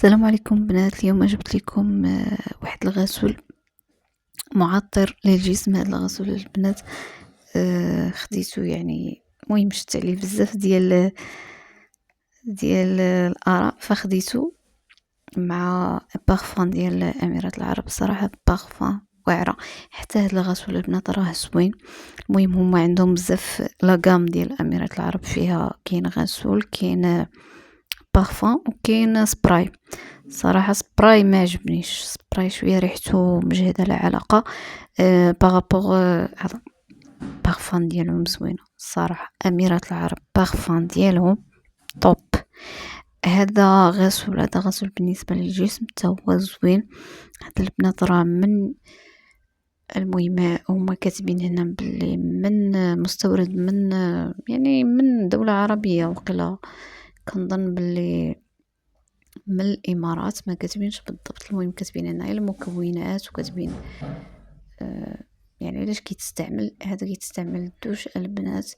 السلام عليكم بنات. اليوم جبت لكم واحد الغسول معطر للجسم. هذا الغسول البنات خديته، يعني المهم شفت عليه بزاف ديال الاراء فخديته مع بارفان ديال اميرات العرب. صراحه بارفان واعره. حتى هذا الغسول البنات راه زوين. المهم هما عندهم بزاف لاغام ديال اميرات العرب، فيها كاين غسول، كاين بارفان، وكاين سبراي. صراحه سبراي ما عجبنيش، سبراي شويه ريحته مجهده لا علاقه بارابور هذا. بارفان ديالهم زوينه الصراحه، اميرات العرب بارفان ديالهم توب. هذا غسول بالنسبه للجسم حتى هو زوين. هاد البنات راه من المهم هما كاتبين هنا بلي من مستورد من يعني من دولة عربية، وقيلا كنظن بلي من الامارات، ما كاتبينش بالضبط. المهم كاتبين هنا المكونات، وكاتبين يعني علاش كيتستعمل. هذا كيتستعمل الدوش البنات،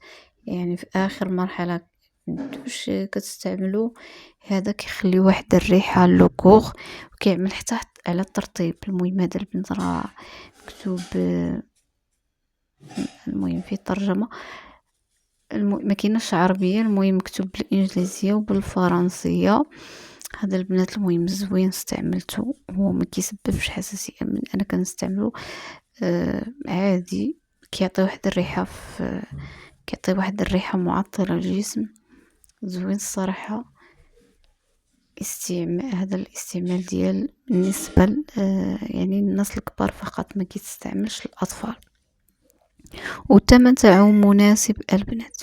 يعني في اخر مرحله الدوش كتستعملوا. هذا كيخلي واحد الريحه لوكوغ، وكيعمل حتى على الترطيب. المهم هذا البنت راه مكتوب المهم في الترجمه ما كايناش عربيه، المهم مكتوب بالانجليزيه وبالفرنسيه. هذا البنات المهم زوين، استعملته هو ما كيسببش حساسيه. من انا كنستعمله عادي. كيعطي واحد الريحه معطره للجسم، زوين الصراحه. هذا الاستعمال ديال بالنسبه يعني الناس الكبار فقط، ما كيتستعملش للاطفال، والثمن تاعو مناسب البنات.